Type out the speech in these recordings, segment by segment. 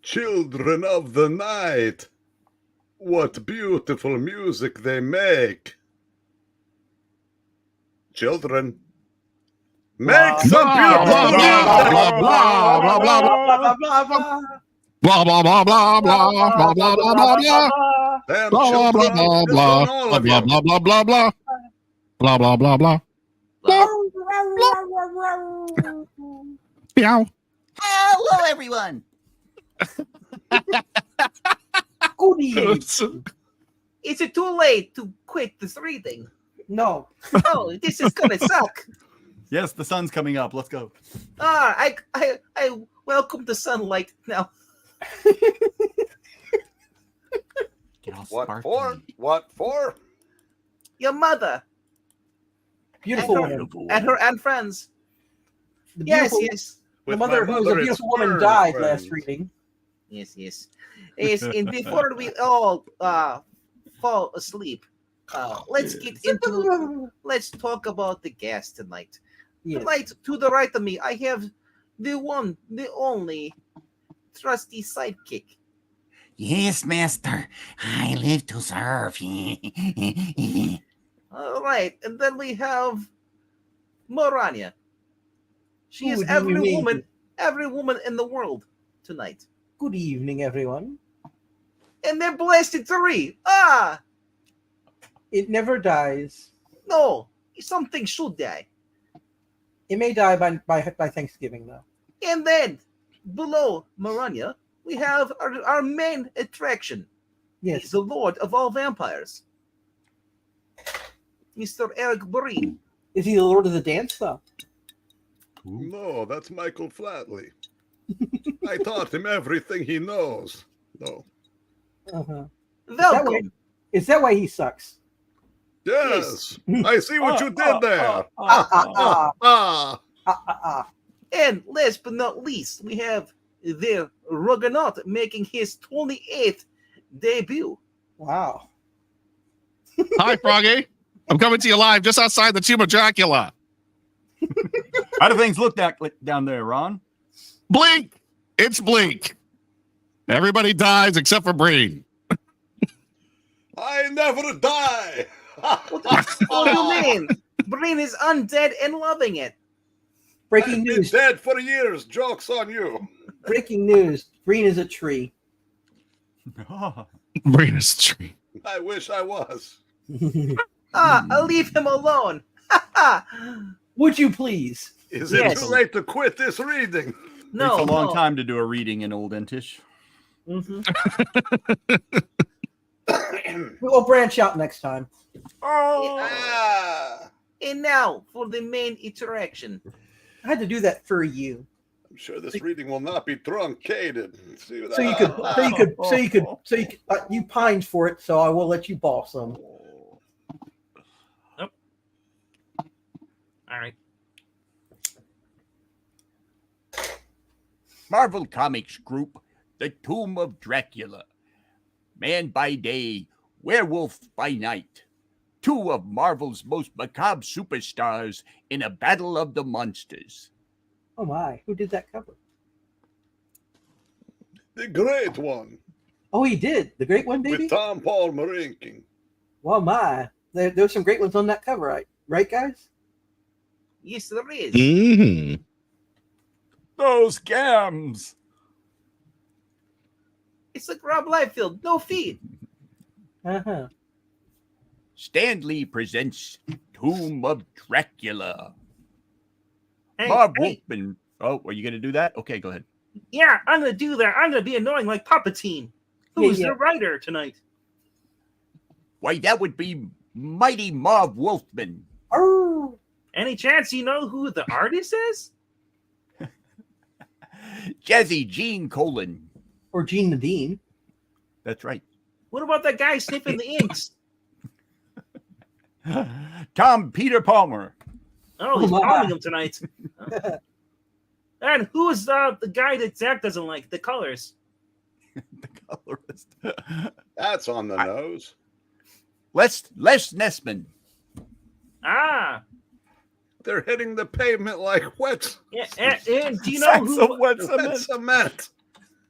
Children of the night, what beautiful music they make. Children, make some beautiful music. Blah blah blah blah blah blah blah blah blah blah. Damn Blah blah children, blah it's blah on all blah of blah you. blah blah blah blah blah blah blah blah. Meow. Hello, everyone. Good evening. Is it too late to quit this reading? No. Oh, this is gonna suck. Yes, the sun's coming up. Let's go. I welcome the sunlight now. Get all What sparkly. for? What for? Your mother Beautiful and woman. and friends. The Yes, beautiful- yes, The With mother my who was a mother, beautiful it's woman bird died friends. last reading. yes. Yes, and before we all fall asleep, let's talk about the guest tonight. Yes. Tonight, to the right of me, I have the one, the only trusty sidekick. Yes, master. I live to serve. All right, and then we have Morania. She is Good evening. every woman in the world tonight. Good evening, everyone. And they're blasted three. It never dies. No, something should die. It may die by Thanksgiving, though. And then below Morania, we have our main attraction. Yes. He's the Lord of all vampires, Mr. Eric Breen. Is he the Lord of the Dance, though? No, that's Michael Flatley. I taught him everything he knows. No. Uh-huh. Welcome. Is that why he sucks? Yes, I see what you did there. And last but not least, we have the Ruggernaut making his 28th debut. Wow. Hi, Froggy. I'm coming to you live just outside the tomb of Dracula. How do things look down there, Ron? Blink. It's bleak. Everybody dies except for Breen. I never die. What do you mean? Breen is undead and loving it. Breaking I've been news. dead for years. Joke's on you. Breaking news. Green is a tree. Breen is a tree. I wish I was. I'll leave him alone. Would you please? Is Yes. it too late to quit this reading? No, Takes a long no. time to do a reading in Old Entish. We'll branch out next time. Ah, And now for the main interaction. I had to do that for you, I'm sure this reading will not be truncated. See what you pined for it, so I will let you boss them. All right. Marvel Comics Group, The Tomb of Dracula. Man by day, werewolf by night. Two of Marvel's most macabre superstars in a battle of the monsters. Oh my, who did that cover? The great one Oh, he did. The great one, baby? with Tom Palmer inking. Well, my. There's some great ones on that cover, right, guys? Yes, there is. Mm-hmm. Those gams. It's like Rob Liefeld, no feed. Uh-huh. Stan Lee presents Tomb of Dracula. Hey, Marv hey, Wolfman. Oh, are you going to do that? Okay, go ahead. yeah, I'm gonna do that. I'm gonna be annoying like Palpatine. Who's Yeah. the writer tonight? Why, that would be Mighty Marv Wolfman. Oh, Any chance you know who the artist is? Jazzy Gene Colan. or Gene Nadine. That's right. What about that guy sniffing the inks? Tom Peter Palmer. Oh, he's Oh, my. calling him tonight. And who's the guy that Zach doesn't like? The colors. The colorist. That's on the nose. Les Nessman. Ah, They're hitting the pavement like wet yeah. And do you know Sacks who? of wet cement. cement.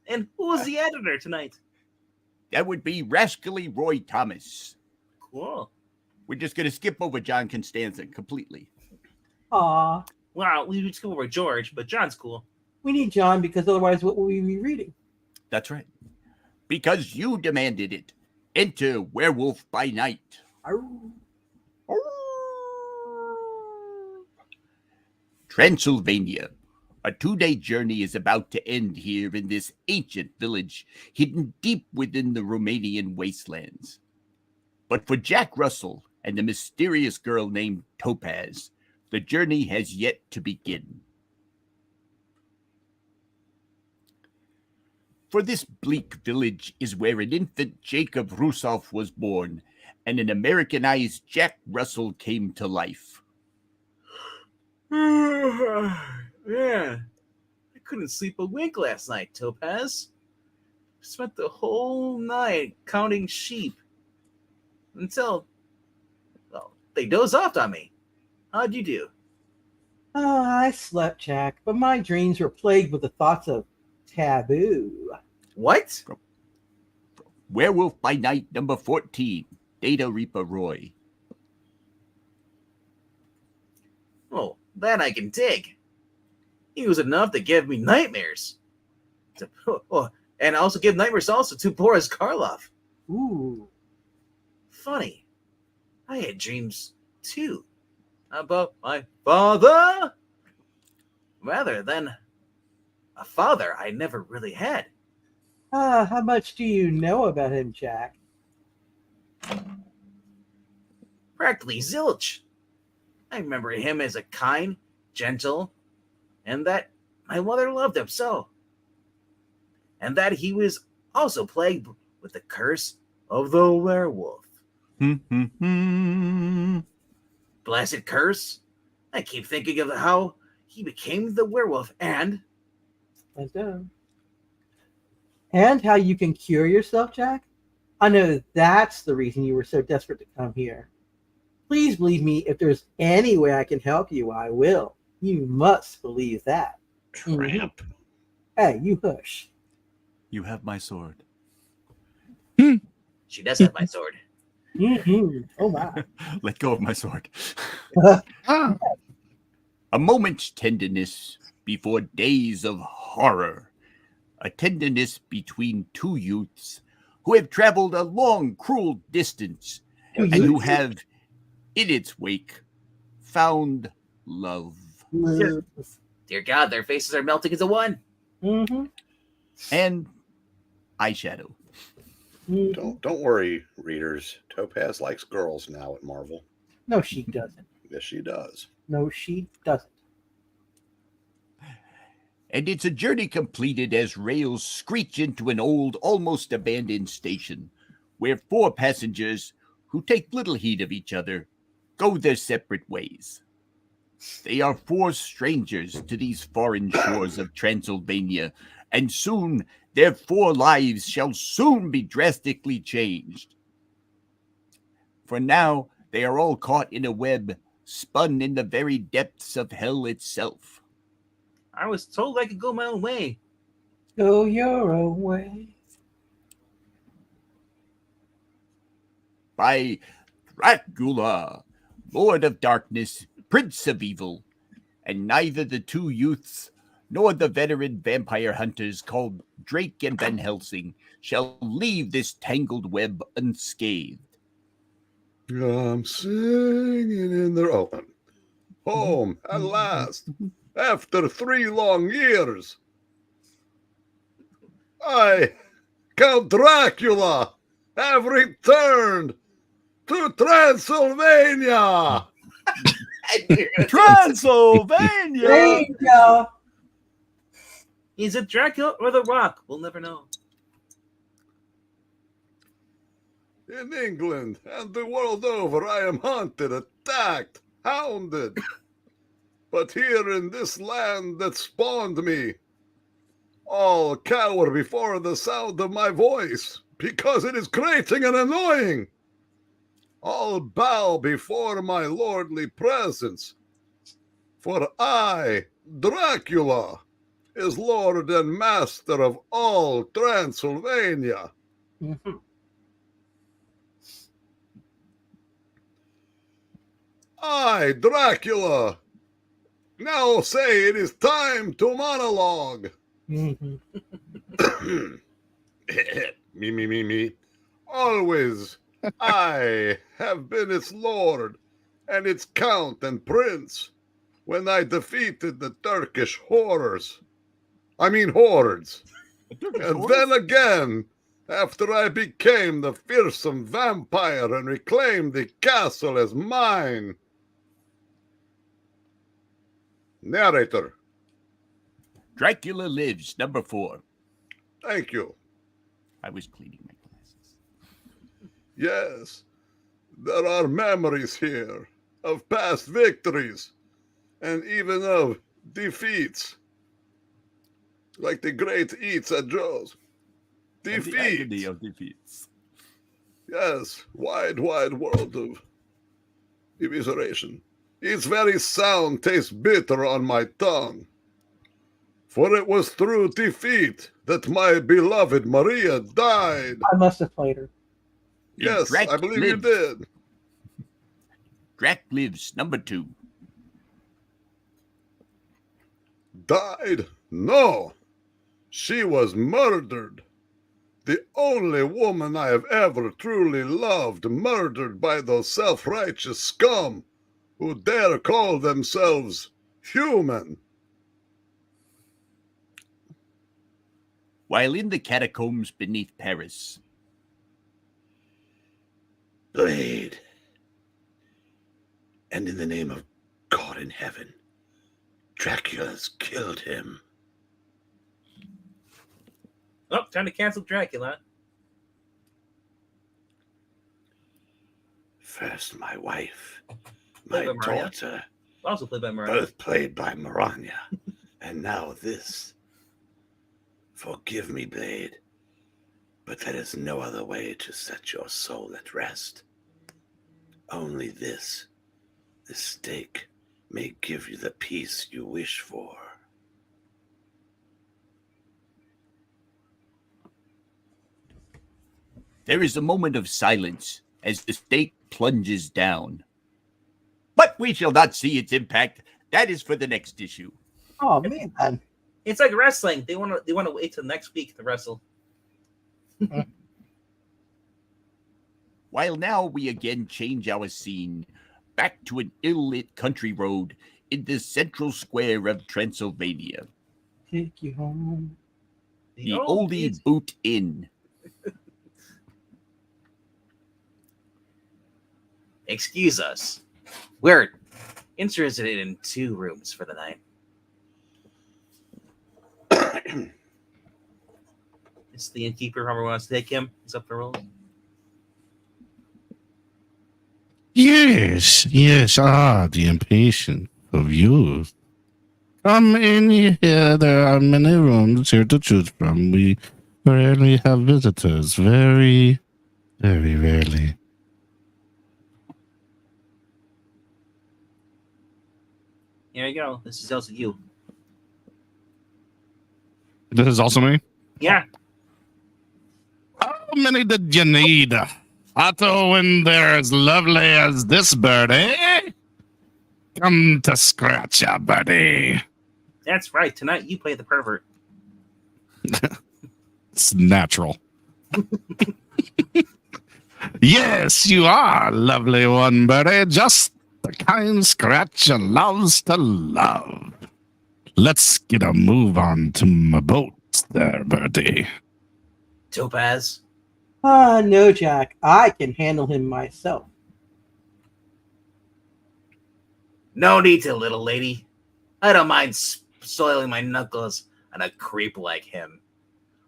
And who was the editor tonight? That would be Rascally Roy Thomas. Cool. We're just going to skip over John Constanza completely. Aw, Wow, we would go over George, but John's cool. we need John because otherwise, what will we be reading? That's right. Because you demanded it. Enter Werewolf by Night. Arr. Transylvania. A 2-day journey is about to end here in this ancient village hidden deep within the Romanian wastelands. But for Jack Russell and the mysterious girl named Topaz, the journey has yet to begin. For this bleak village is where an infant Jacob Rusoff was born, and an Americanized Jack Russell came to life. Yeah, I couldn't sleep a wink last night, Topaz. Spent the whole night counting sheep until, well, they dozed off on me. How'd you do? Oh, I slept, Jack, but my dreams were plagued with the thoughts of taboo. What? Werewolf by Night, number 14, Data Reaper Roy. Oh, that I can dig. He was enough to give me nightmares. And also give nightmares also to Boris Karloff. Ooh. Funny. I had dreams too. About my father? Rather than a father I never really had. How much do you know about him, Jack? Practically zilch. I remember him as a kind, gentle, and that my mother loved him so. And that he was also plagued with the curse of the werewolf. Blessed curse. I keep thinking of how he became the werewolf and how you can cure yourself, Jack? I know that's the reason you were so desperate to come here. Please believe me, if there's any way I can help you, I will. You must believe that. Tramp. Hey, you hush. You have my sword. she does have my sword. Oh my. Let go of my sword. Ah, A moment's tenderness before days of horror. A tenderness between two youths who have traveled a long, cruel distance and who have, in its wake, found love. Dear God, their faces are melting into one. Mm-hmm. And eyeshadow. Don't worry, readers. Topaz likes girls now at Marvel. No, she doesn't. Yes, she does. No, she doesn't. And it's a journey completed as rails screech into an old, almost abandoned station, where 4 passengers, who take little heed of each other, go their separate ways. They are 4 strangers to these foreign shores of Transylvania, and soon their 4 lives shall soon be drastically changed. For now, they are all caught in a web spun in the very depths of hell itself. I was told I could go my own way. Go your own way. By Dracula, Lord of Darkness, Prince of Evil, and neither the 2 youths nor the veteran vampire hunters called Drake and Van Helsing shall leave this tangled web unscathed. I'm singing in the open. Home at last, after 3 long years. I, Count Dracula, have returned to Transylvania. Transylvania! There you go. Is it Dracula or the Rock? We'll never know. In England and the world over, I am hunted, attacked, hounded. But here in this land that spawned me, all cower before the sound of my voice, because it is grating and annoying. All bow before my lordly presence. For I, Dracula, is lord and master of all Transylvania. Mhm. I, Dracula, now say it is time to monologue. Mhm. Me. Always, I have been its lord and its count and prince when I defeated the Turkish horrors. I mean hordes. And then again, after I became the fearsome vampire and reclaimed the castle as mine. Narrator. Dracula Lives, number 4. Thank you. I was cleaning my glasses. Yes, there are memories here of past victories and even of defeats, like the great eats at Joe's. And the agony Defeat. of defeats. Yes, wide world of evisceration. Its very sound tastes bitter on my tongue. For it was through defeat that my beloved Maria died. I must have played her. Yes, Drac I believe you lives. did. Drac Lives, number 2. Died? No. She was murdered. The only woman I have ever truly loved, murdered by those self-righteous scum who dare call themselves human. While in the catacombs beneath Paris. Blade. And in the name of God in heaven, Dracula's killed him. Oh, time to cancel Dracula. First my wife, Played my by Maria. daughter, Also played by Marv. both played by Maranya, and now this. Forgive me, Blade, but there is no other way to set your soul at rest. Only this stake may give you the peace you wish for. There is a moment of silence as the stake plunges down. But we shall not see its impact. That is for the next issue. Oh man. It's like wrestling. They want to wait till next week to wrestle. While now we again change our scene back to an ill-lit country road in the central square of Transylvania. Take you home. The Oldie Boot Inn. Excuse us. We're interested in 2 rooms for the night. It's the innkeeper. Whoever wants to take him. He's up for rolls. Yes, the impatient of youth. Come in here. There are many rooms here to choose from. We rarely have visitors. Very, very rarely. Here you go. This is also you. This is also me. Yeah. How many did you need? Otto, when they're as lovely as this bird, eh? Come to scratch ya, buddy. That's right. Tonight you play the pervert. It's natural. Yes, you are a lovely one, birdie. Just the kind scratcher loves to love. Let's get a move on to my boat there, birdie. Topaz. No, Jack. I can handle him myself. No need to, little lady. I don't mind soiling my knuckles on a creep like him.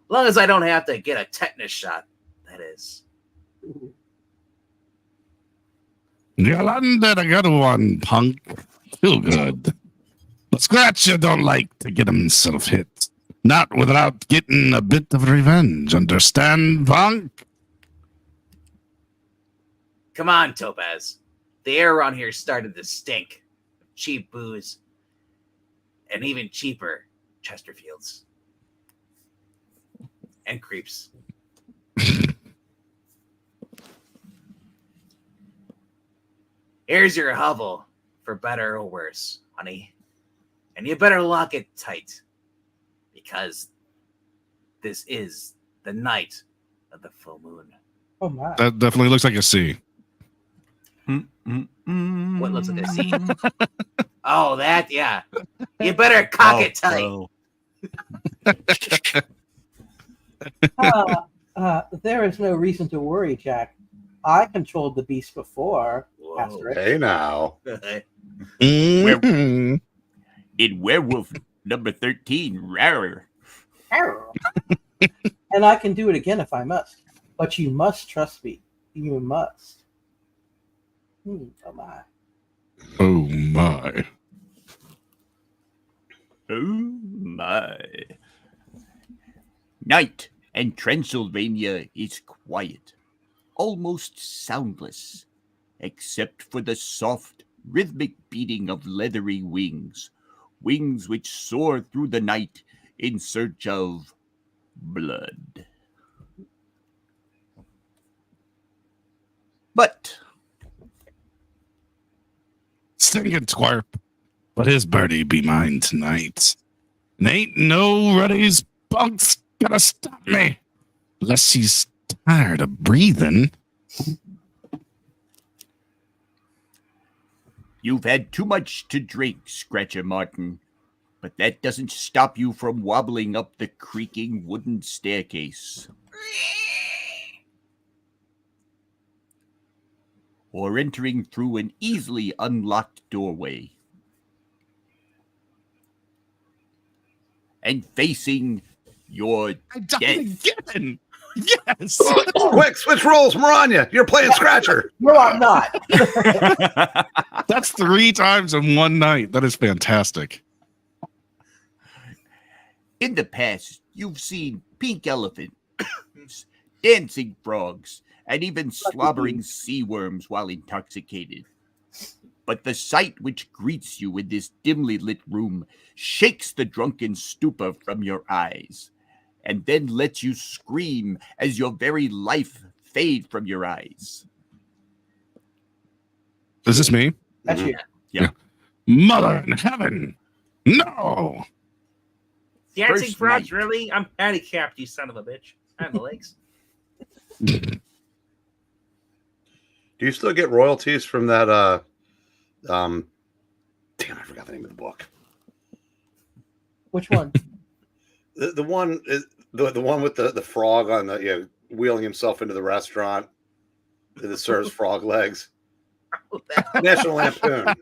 As long as I don't have to get a tetanus shot, that is. You landed a good one, punk. Too good. But Scratcher don't like to get himself hit. Not without getting a bit of revenge. Understand, punk? Come on, Topaz. The air around here started to stink. Cheap booze. And even cheaper, Chesterfields and creeps. Here's your hovel, for better or worse, honey. And you better lock it tight, because this is the night of the full moon. Oh my. That definitely looks like a C. What looks like a C? Oh, that, yeah. You better cock it tight. There is no reason to worry, Jack. I controlled the beast before. Whoa. Asterisk. Hey now. Mhm. In Werewolf number 13, rarer. And I can do it again if I must. But you must trust me. You must. Oh my. Oh my. Oh my. Night and Transylvania is quiet, almost soundless, except for the soft, rhythmic beating of leathery wings, wings which soar through the night in search of blood. But Singing twerp. But his birdie be mine tonight. And ain't no Ruddy's bunks gonna stop me. Unless he's tired of breathing. you've had too much to drink, Scratcher Martin, but that doesn't stop you from wobbling up the creaking wooden staircase. Or entering through an easily unlocked doorway. And facing your death. Again. Yes. Quick, switch roles, Maranya. You're playing Scratcher. No, I'm not. That's 3 times in one night. That is fantastic. In the past, you've seen pink elephants, dancing frogs, and even slobbering sea worms while intoxicated. But the sight which greets you in this dimly lit room shakes the drunken stupor from your eyes, and then lets you scream as your very life fade from your eyes. Is this me? That's you. Yeah. Mother in heaven. No. Dancing First frogs, night. really? I'm handicapped, you son of a bitch. I have the legs. Do you still get royalties from that? Damn, I forgot the name of the book. Which one? The one is the one with the frog on the wheeling himself into the restaurant that serves frog legs. National Lampoon.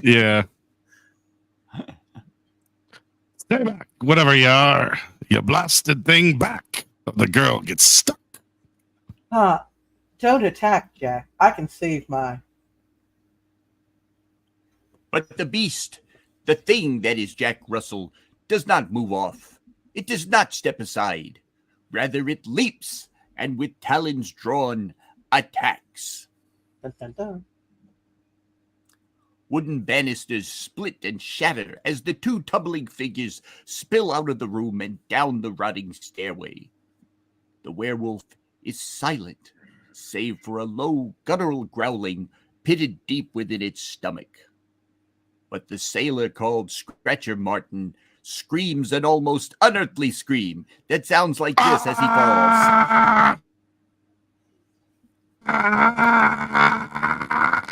Yeah. Stay back, whatever you are. You blasted thing back. The girl gets stuck. Don't attack, Jack. I can save my. But the beast, the thing that is Jack Russell, does not move off. It does not step aside. Rather, it leaps and with talons drawn, attacks. Dun, dun, dun. Wooden banisters split and shatter as the 2 tumbling figures spill out of the room and down the rotting stairway. The werewolf is silent, save for a low, guttural growling pitted deep within its stomach. But the sailor called Scratcher Martin screams an almost unearthly scream that sounds like this as he falls.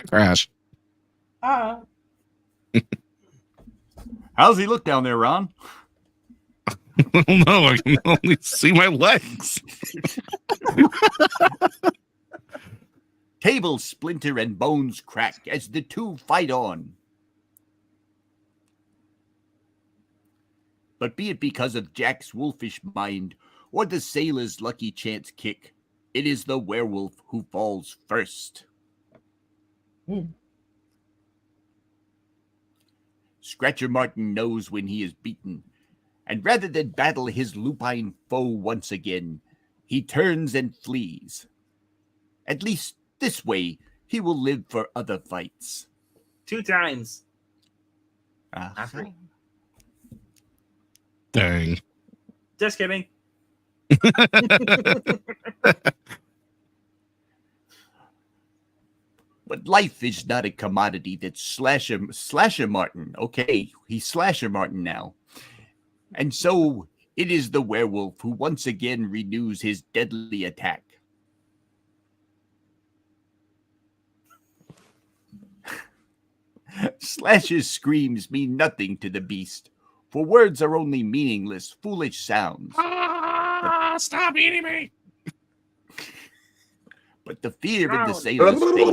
Crash. How's he look down there, Ron? I don't know. I can only see my legs. Tables splinter and bones crack as the 2 fight on. But be it because of Jack's wolfish mind or the sailor's lucky chance kick, it is the werewolf who falls first. Scratcher Martin knows when he is beaten, and rather than battle his lupine foe once again, he turns and flees. At least this way, he will live for other fights. 2 times. Uh-huh. Not 3. Dang. Just kidding. But life is not a commodity that's Slasher Martin. Okay, he's Slasher Martin now. And so it is the werewolf who once again renews his deadly attack. Slasher's screams mean nothing to the beast, for words are only meaningless, foolish sounds. Stop eating me! But the fear in the sailor's face,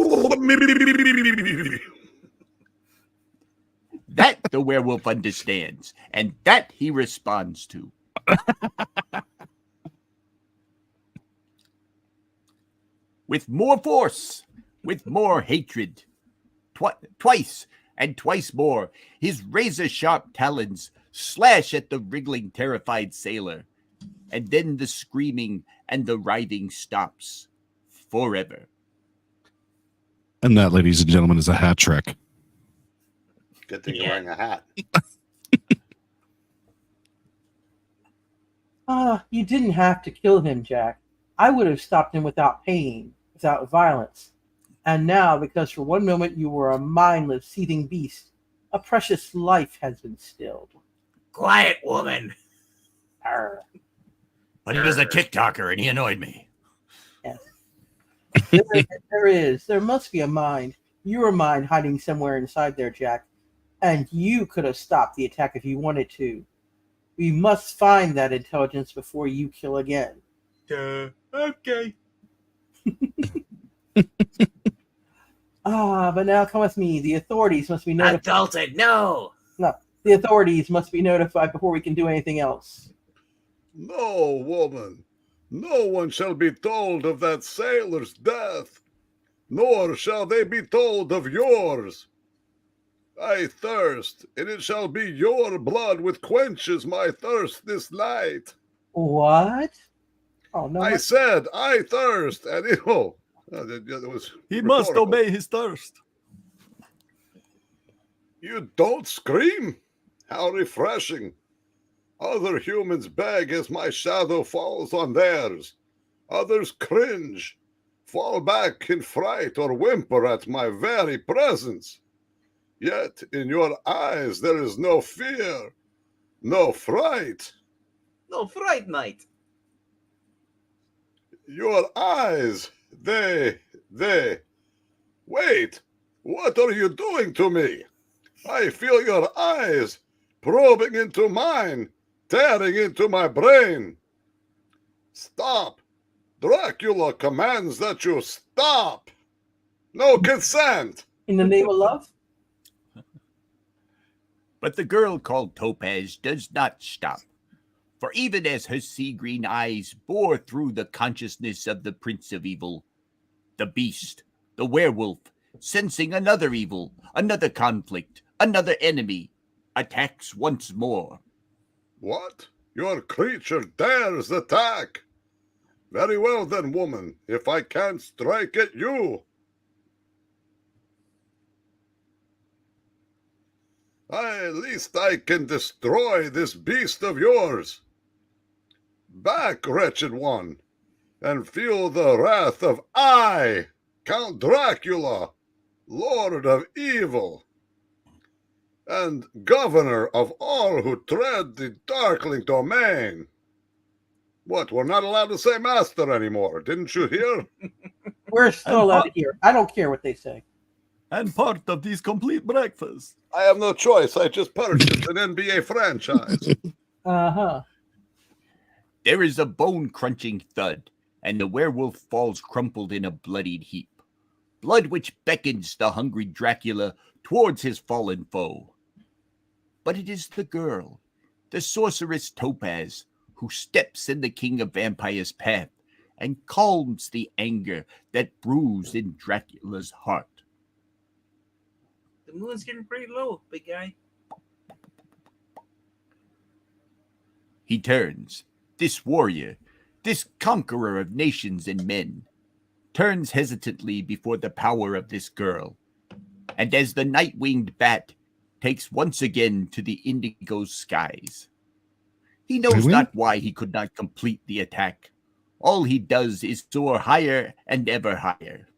that the werewolf understands, and that he responds to. With more force, with more hatred. Twice and twice more, his razor-sharp talons slash at the wriggling, terrified sailor. And then the screaming and the writhing stops forever. And that, ladies and gentlemen, is a hat trick. Good thing you're wearing a hat. You didn't have to kill him, Jack. I would have stopped him without pain, without violence. And now, because for one moment you were a mindless, seething beast, a precious life has been stilled. Quiet, woman. Arr. But he was a TikToker and he annoyed me. Yes. There must be a mind, your mind hiding somewhere inside there, Jack. And you could have stopped the attack if you wanted to. We must find that intelligence before you kill again. Okay. But now come with me. The authorities must be notified. Adulted, no. No, the authorities must be notified before we can do anything else. No, woman. No one shall be told of that sailor's death, nor shall they be told of yours. I thirst, and it shall be your blood which quenches my thirst this night. What? Oh, no. I said, I thirst, and it was He must rhetorical. obey his thirst. You don't scream? How refreshing. Other humans beg as my shadow falls on theirs. Others cringe, fall back in fright, or whimper at my very presence. Yet in your eyes there is no fear, no fright. No, Fright Night. Your eyes, they... Wait, what are you doing to me? I feel your eyes probing into mine, tearing into my brain. Stop. Dracula commands that you stop. No consent. In the name of love? But the girl called Topaz does not stop. For even as her sea-green eyes bore through the consciousness of the Prince of Evil, the beast, the werewolf, sensing another evil, another conflict, another enemy, attacks once more. What? Your creature dares attack? Very well then, woman, if I can't strike at you. At least I can destroy this beast of yours. Back, wretched one, and feel the wrath of I, Count Dracula, Lord of Evil, and Governor of all who tread the darkling domain. What, we're not allowed to say master anymore, didn't you hear? We're still allowed to hear. I don't care what they say. And part of this complete breakfast. I have no choice. I just purchased an NBA franchise. Uh-huh. There is a bone-crunching thud, and the werewolf falls crumpled in a bloodied heap. Blood which beckons the hungry Dracula towards his fallen foe. But it is the girl, the sorceress Topaz, who steps in the King of Vampires' path and calms the anger that brews in Dracula's heart. The moon's getting pretty low, big guy. He turns, this warrior, this conqueror of nations and men, turns hesitantly before the power of this girl, and as the night-winged bat takes once again to the indigo skies, He knows Really? not why he could not complete the attack. All he does is soar higher and ever higher.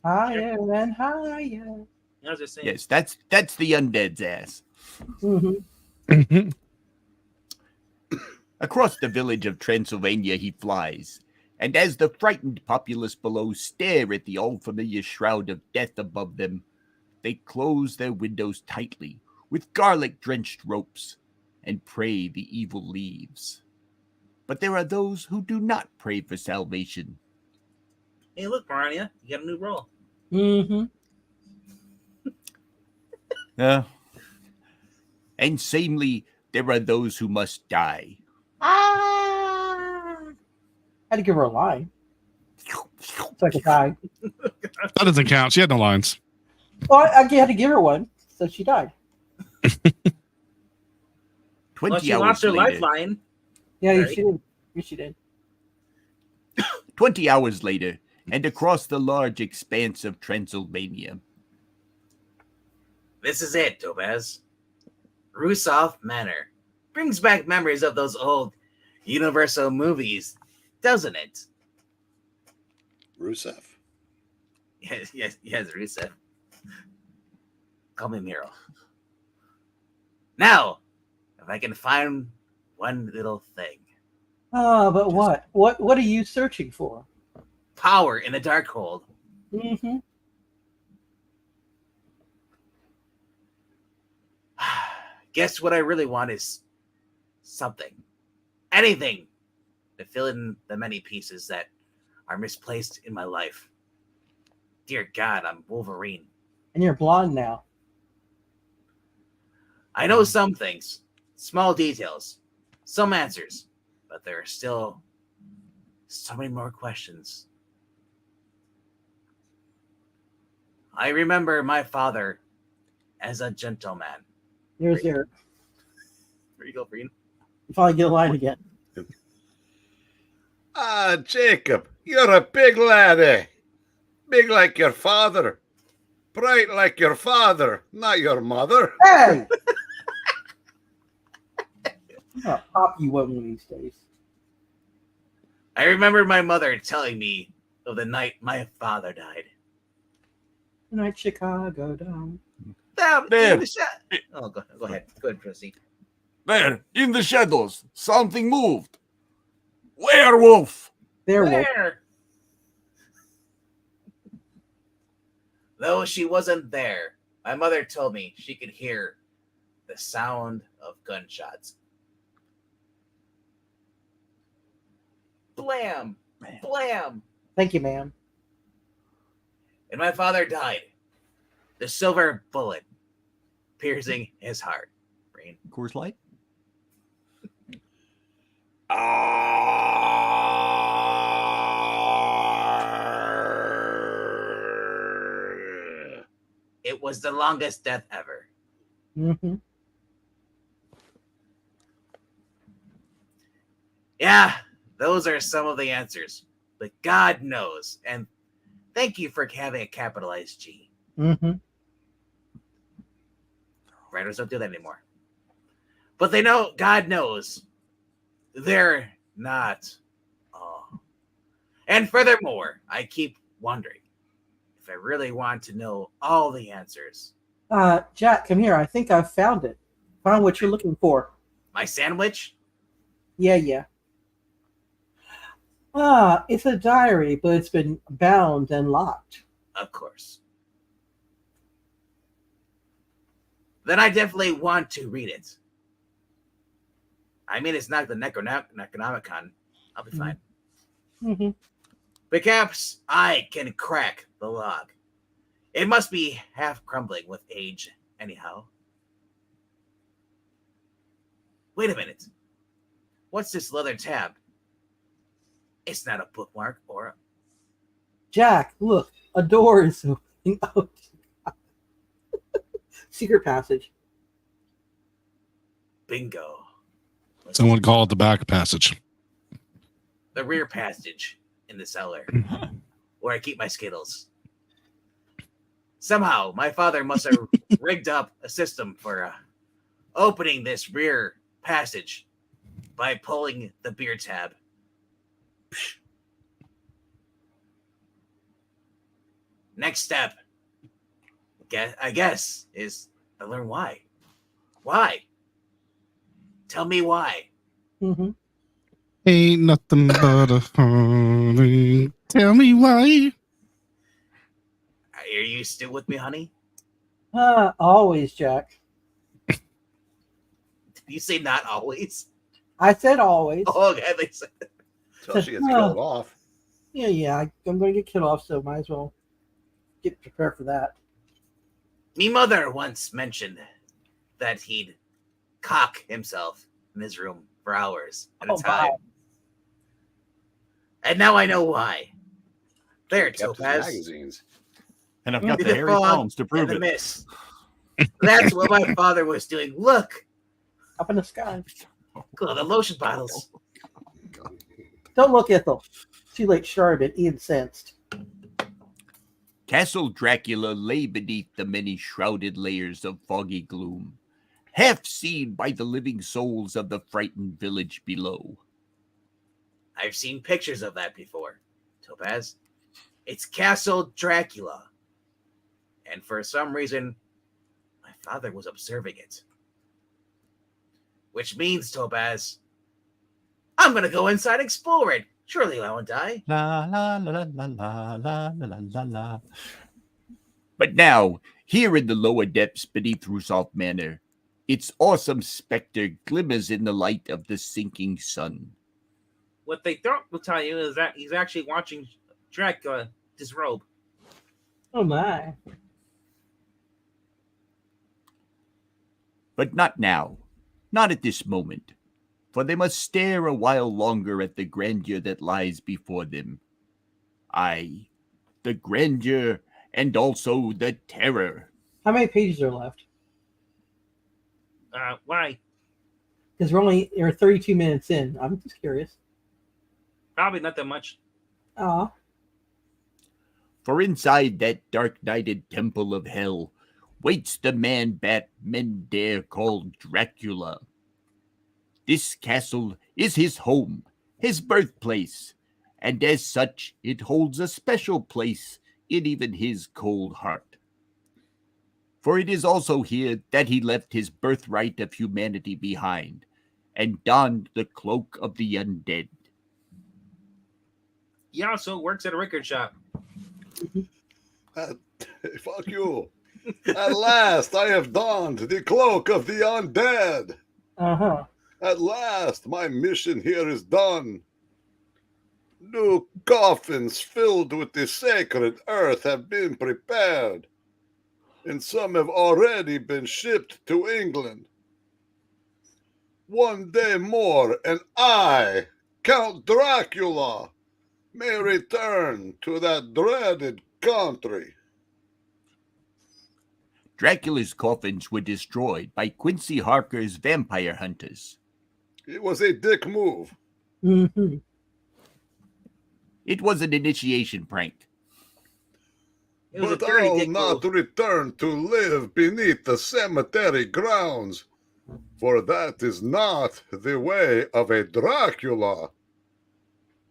Higher and higher. I was just saying. Yes, that's the undead's ass. Hmm. Mhm. Across the village of Transylvania he flies, and as the frightened populace below stare at the all-familiar shroud of death above them, they close their windows tightly with garlic-drenched ropes and pray the evil leaves. But there are those who do not pray for salvation. Hey, look, Marania, you got a new role. Hmm. Yeah. And samely, there are those who must die. Ah! Had to give her a line. It's like a die. That doesn't count. She had no lines. Well, I had to give her one, so she died. 20 Well, she hours lost her later, lifeline. Yeah, Right. she did. Yes, she did. 20 hours later, and across the large expanse of Transylvania, This is it, Topaz. Rusoff Manor. Brings back memories of those old Universal movies, doesn't it? Rusev. Yes, Rusev. Call me Miro. Now, if I can find one little thing. Ah, but what? What are you searching for? Power in the Darkhold. Mm-hmm. Guess what I really want is something. Anything to fill in the many pieces that are misplaced in my life. Dear God, I'm Wolverine. And you're blonde now. I know some things, small details, some answers, but there are still so many more questions. I remember my father as a gentleman. There's your. There you go, Breen. You finally get a line again. Ah, Jacob, you're a big lad, eh? Big like your father. Bright like your father, not your mother. Hey! I'm gonna pop you one of these days. I remember my mother telling me of the night my father died. Night Chicago down. There. Oh, go ahead. Go ahead, proceed. There, in the shadows, something moved. Werewolf! There, Wolf. Where? Though she wasn't there, my mother told me she could hear the sound of gunshots. Blam! Blam! Thank you, ma'am. And my father died. The silver bullet piercing his heart. Brain. Coors Light? It was the longest death ever. Mm-hmm. Yeah, those are some of the answers. But God knows. And thank you for having a capitalized G. Mm-hmm. Writers don't do that anymore. But they know, God knows, they're not all. And furthermore, I keep wondering if I really want to know all the answers. Jack, come here. I think I've found it. Found what you're looking for. My sandwich? Yeah. It's a diary, but it's been bound and locked. Of course. Then I definitely want to read it. I mean, it's not the Necronomicon. I'll be fine. Mm-hmm. Perhaps I can crack the log. It must be half crumbling with age, anyhow. Wait a minute. What's this leather tab? It's not a bookmark or a... Jack, look. A door is opening. Oh, secret passage. Bingo. Someone call it the back passage. The rear passage in the cellar where I keep my Skittles. Somehow, my father must have rigged up a system for opening this rear passage by pulling the beer tab. Next step, I guess, is to learn why. Why? Tell me why. Mm-hmm. Ain't nothing but a honey. Tell me why. Are you still with me, honey? Always, Jack. Did you say not always? I said always. Oh, okay. They said Till she gets killed off. Yeah. I'm going to get killed off, so might as well get prepared for that. me mother once mentioned that he'd cock himself in his room for hours at a time. Wow. And now I know why. There, Kept his Topaz. magazines. And I've got In the hairy fog palms to and prove the it. mist. That's what my father was doing. Look, Up in the sky. the lotion bottles. Don't look, Ethel. Too late, Charbon, incensed. Castle Dracula lay beneath the many shrouded layers of foggy gloom, half seen by the living souls of the frightened village below. I've seen pictures of that before, Topaz. It's Castle Dracula. And for some reason, my father was observing it. Which means, Topaz, I'm going to go inside and explore it. Surely I won't die. La la la la la la la la la la. But now, here in the lower depths beneath Rusalf Manor, its awesome specter glimmers in the light of the sinking sun. What they don't will tell you is that he's actually watching Dracula disrobe. Oh my. But not now, not at this moment, for they must stare a while longer at the grandeur that lies before them. Aye, the grandeur and also the terror. How many pages are left? Why? Because we're 32 minutes in. I'm just curious. Probably not that much. Oh, For inside that dark-nighted temple of hell waits the man-bat men dare called Dracula. This castle is his home, his birthplace, and as such it holds a special place in even his cold heart. For it is also here that he left his birthright of humanity behind and donned the cloak of the undead. He also works at a record shop. Fuck you. At last I have donned the cloak of the undead. uh-huh. At last my mission here is done. New coffins filled with the sacred earth have been prepared, and some have already been shipped to England. One day more, and I, Count Dracula, may return to that dreaded country. Dracula's coffins were destroyed by Quincy Harker's vampire hunters. It was a dick move. Mm-hmm. It was an initiation prank. It was But a dirty I'll dick not move. return to live beneath the cemetery grounds, for that is not the way of a Dracula.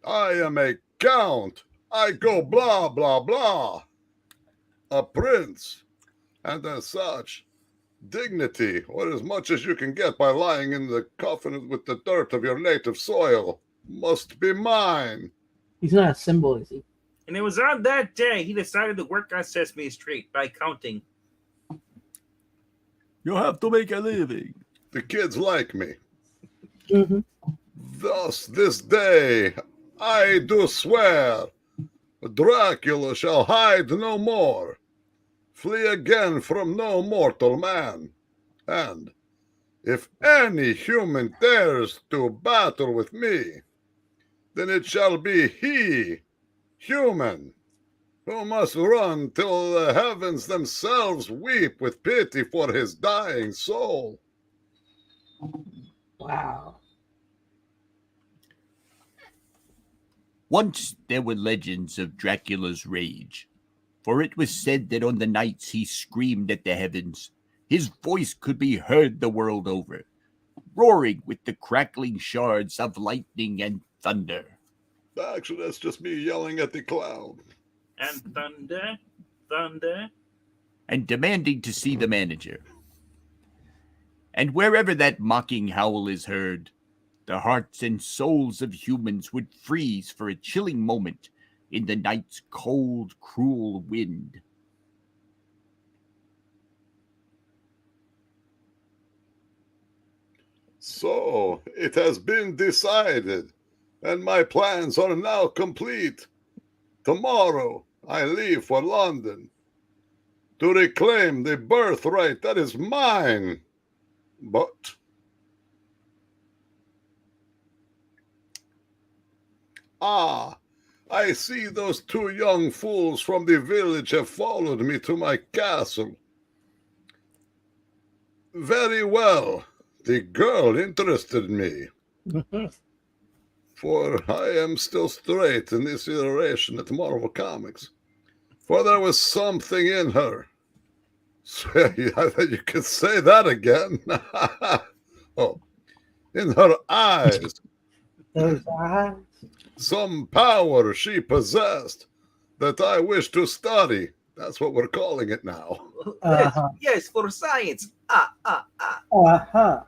I am a count. I go blah, blah, blah. A prince, and as such, dignity, or as much as you can get by lying in the coffin with the dirt of your native soil, must be mine. He's not a symbol, is he? And it was on that day he decided to work on Sesame Street by counting. You have to make a living. The kids like me. Mm-hmm. Thus this day I do swear, Dracula shall hide no more, flee again from no mortal man, and if any human dares to battle with me, then it shall be he, human, who must run till the heavens themselves weep with pity for his dying soul. Wow. Once there were legends of Dracula's rage, for it was said that on the nights he screamed at the heavens, his voice could be heard the world over. roaring with the crackling shards of lightning and thunder. Actually, that's just me yelling at the cloud. And thunder, thunder. And demanding to see the manager. And wherever that mocking howl is heard, the hearts and souls of humans would freeze for a chilling moment in the night's cold, cruel wind. So, it has been decided, and my plans are now complete. Tomorrow, I leave for London to reclaim the birthright that is mine. But I see those two young fools from the village have followed me to my castle. Very well. The girl interested me, for I am still straight in this iteration at Marvel Comics. For there was something in her. So, you can say that again. Oh, in her eyes. Those eyes. Some power she possessed that I wish to study. That's what we're calling it now. Uh-huh. Yes, for science. Ah. Uh-huh.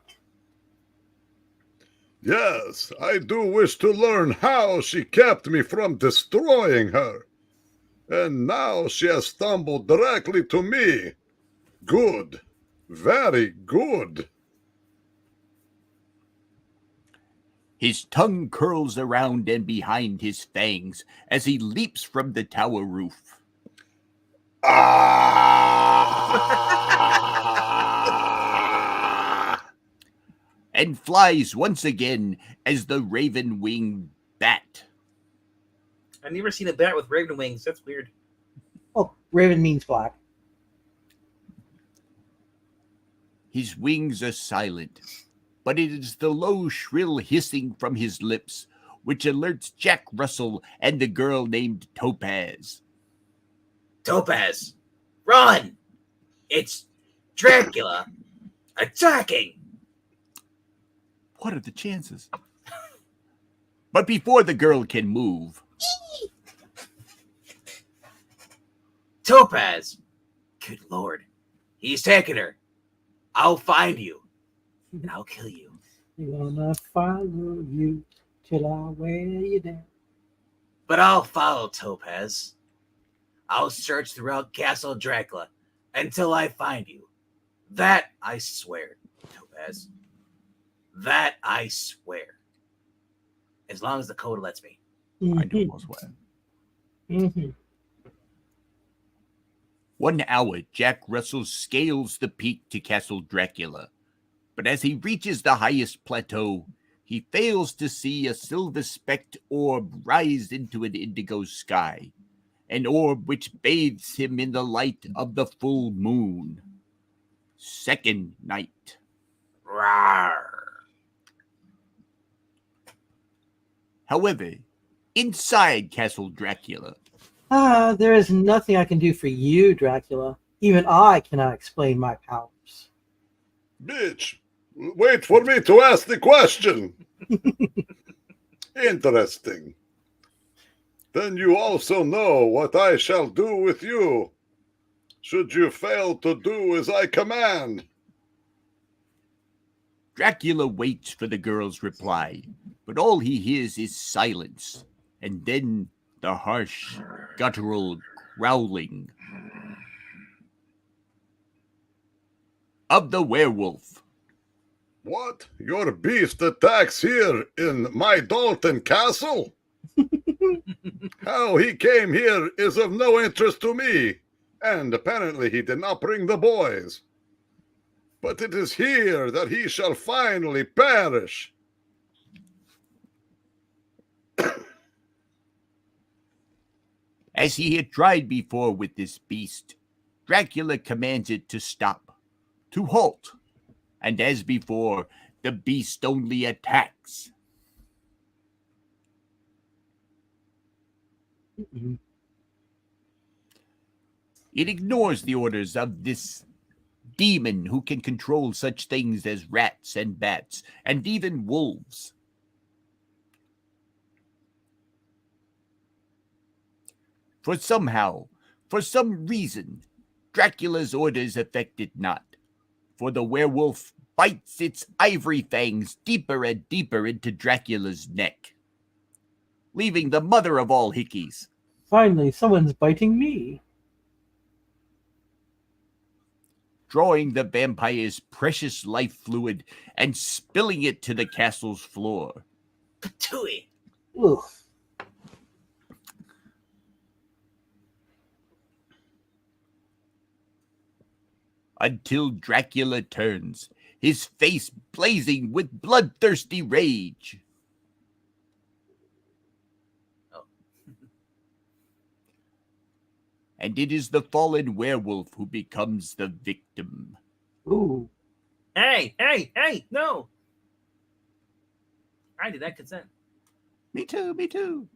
Yes, I do wish to learn how she kept me from destroying her. And now she has stumbled directly to me. Good. Very good. His tongue curls around and behind his fangs as he leaps from the tower roof. And flies once again as the raven-winged bat. I've never seen a bat with raven wings. That's weird. Oh, raven means black. His wings are silent, but it is the low, shrill hissing from his lips which alerts Jack Russell and the girl named Topaz. Topaz, run! It's Dracula attacking! What are the chances? But before the girl can move... Topaz! Good Lord, he's taking her. I'll find you, and I'll kill you. Gonna follow you till I wear you down. But I'll follow Topaz. I'll search throughout Castle Dracula until I find you. That I swear, Topaz. That I swear. As long as the code lets me. I do as well. Mm-hmm. 1 hour, Jack Russell scales the peak to Castle Dracula. But as he reaches the highest plateau, he fails to see a silver-specked orb rise into an indigo sky. An orb which bathes him in the light of the full moon. Second night. Rawr. However, inside Castle Dracula, There is nothing I can do for you, Dracula. Even I cannot explain my powers. Bitch, wait for me to ask the question. Interesting. Then you also know what I shall do with you, should you fail to do as I command. Dracula waits for the girl's reply, but all he hears is silence, and then the harsh, guttural growling of the werewolf. What? Your beast attacks here in my Dalton Castle? How he came here is of no interest to me, and apparently he did not bring the boys. But it is here that he shall finally perish. As he had tried before with this beast, Dracula commands it to stop, to halt, and as before, the beast only attacks. Mm-hmm. It ignores the orders of this demon who can control such things as rats and bats, and even wolves. For some reason, Dracula's orders affected not, for the werewolf bites its ivory fangs deeper and deeper into Dracula's neck, leaving the mother of all hickeys. Finally, someone's biting me. Drawing the vampire's precious life fluid and spilling it to the castle's floor. Patooey. Ugh. Until Dracula turns, his face blazing with bloodthirsty rage. Oh. And it is the fallen werewolf who becomes the victim. Ooh. Hey, no. I did not consent. Me too.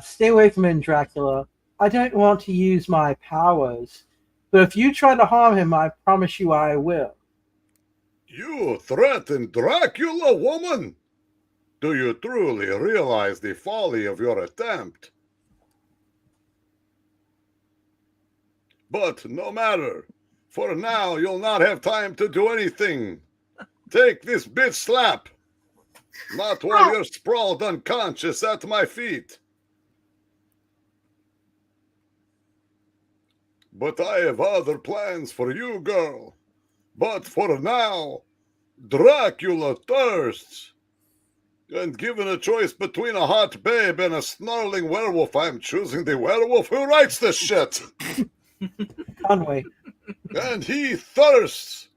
Stay away from him, Dracula. I don't want to use my powers. But if you try to harm him, I promise you I will. You threaten Dracula, woman? Do you truly realize the folly of your attempt? But no matter. For now, you'll not have time to do anything. Take this bitch slap. Not while you're sprawled unconscious at my feet. But I have other plans for you, girl. But for now, Dracula thirsts. And given a choice between a hot babe and a snarling werewolf, I'm choosing the werewolf who writes this shit. Conway. And he thirsts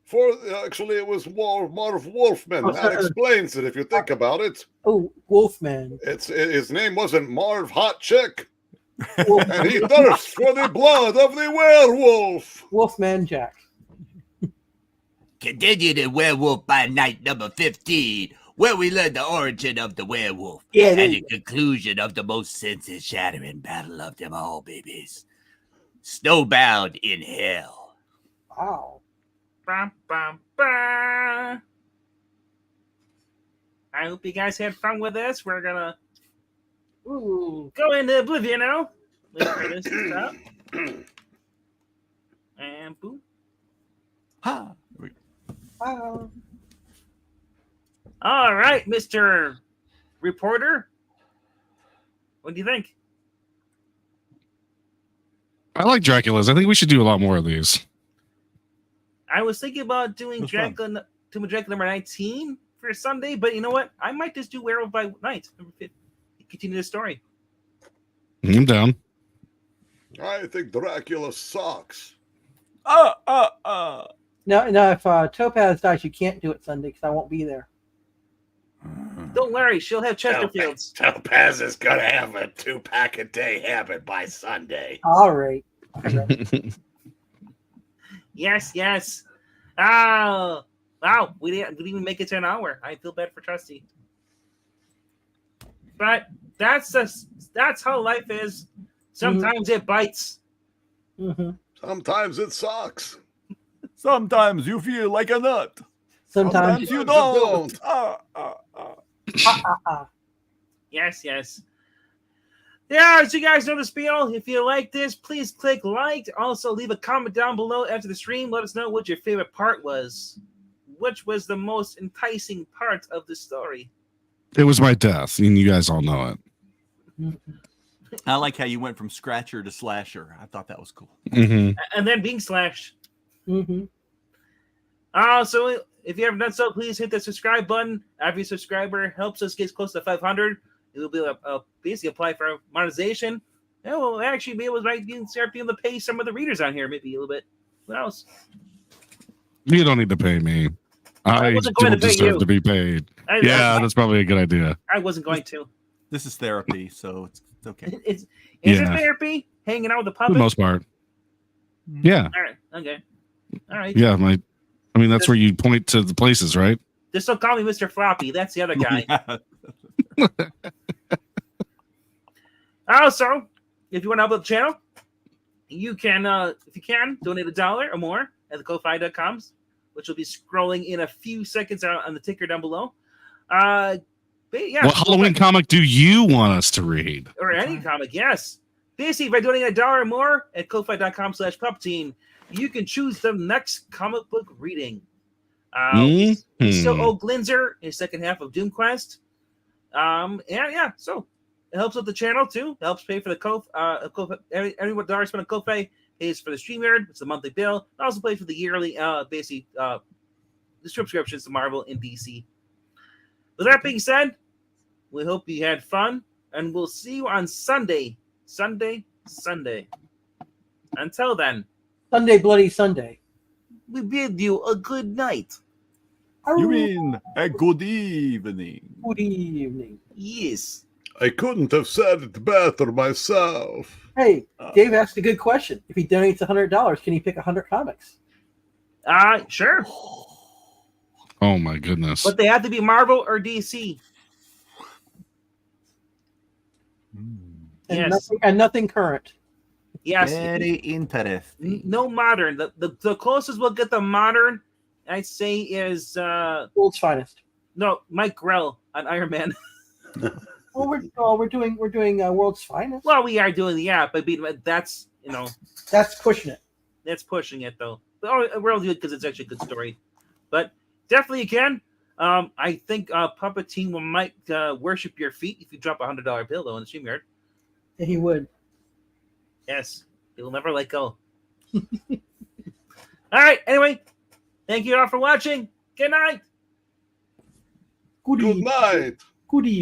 for, actually, it was Marv Wolfman. Oh, That explains it if you think about it. Oh, Wolfman. His name wasn't Marv Hot Chick. Wolf, And he thirsts for the blood of the werewolf. Wolfman Jack. Continue to Werewolf by Night number 15, where we learn the origin of the werewolf Yeah, and the conclusion of the most sense-shattering battle of them all, babies. Snowbound in hell. Wow. Bum, bum, bum. I hope you guys had fun with this. We're gonna go into oblivion now. Wait for this to stop. And boom. Ha! Wow. All right, Mr. Reporter. What do you think? I like Dracula's. I think we should do a lot more of these. I was thinking about doing That's fun. Dracula number 19 for Sunday, but you know what? I might just do Werewolf by Night number 50. Continue the story. I'm down. I think Dracula sucks. No, if Topaz dies, you can't do it Sunday because I won't be there. Don't worry, she'll have Chesterfields. Topaz is gonna have a 2-pack a day habit by Sunday. All right. Yes. Oh, wow. We didn't even make it to an hour. I feel bad for Trusty. But that's how life is. Sometimes it bites. Mm-hmm. Sometimes it sucks. Sometimes you feel like a nut. Sometimes you don't. Yes. Yeah, as you guys know the spiel. If you like this, please click like. Also, leave a comment down below after the stream. Let us know what your favorite part was. Which was the most enticing part of the story? It was my death, and you guys all know it. I like how you went from scratcher to slasher. I thought that was cool. Mm-hmm. And then being slashed. Mm-hmm. So if you haven't done so, please hit the subscribe button. Every subscriber helps us get close to 500. It will be basically apply for monetization. And we'll actually be able to start being able to pay some of the readers on here, maybe a little bit. What else? You don't need to pay me. I wasn't going don't to pay deserve you. to be paid. That's probably a good idea. I wasn't going to. This is therapy, so it's okay. Is Yeah. it therapy? Hanging out with the For puppet? the most part. Yeah. All right. Okay. All right. Yeah. That's where you point to the places, right? Just don't call me Mr. Floppy. That's the other guy. Also, if you want to help the channel, You can, if you can, donate $1 or more at the Ko-Fi.com, which will be scrolling in a few seconds on the ticker down below. But yeah, What Halloween comic do you want us to read? or any comic, yes. Basically, by donating $1 or more at Ko-Fi.com/Pup-Team, you can choose the next comic book reading. We still owe Glinzer his second half of Doom Quest. Yeah, so it helps with the channel too. It helps pay for the every $1 spent on Ko-Fi pays for the StreamYard. It's the monthly bill. It also pays for the yearly, basically, the subscriptions to Marvel and DC. With that being said, we hope you had fun, and we'll see you on Sunday. Until then, Sunday, Bloody Sunday. we bid you a good night. You mean a good evening? Good evening. Yes. I couldn't have said it better myself. Hey, Dave asked a good question. If he donates $100, can he pick 100 comics? Sure. Oh my goodness. But they have to be Marvel or DC. And Yes. nothing current. Yes. Very interesting. No modern. The closest we'll get to modern, I'd say, is World's finest. no Mike Grell on Iron Man. Well, we're doing World's finest. Well, we are doing but that's That's pushing it. that's pushing it though. But we're only doing it because it's actually a good story. But definitely you can. I think Puppet Team might worship your feet if you drop $100 bill though in the StreamYard. Yeah, he would. Yes, he'll never let go. All right. Anyway, thank you all for watching. Good night. Good Good evening. night. Good evening.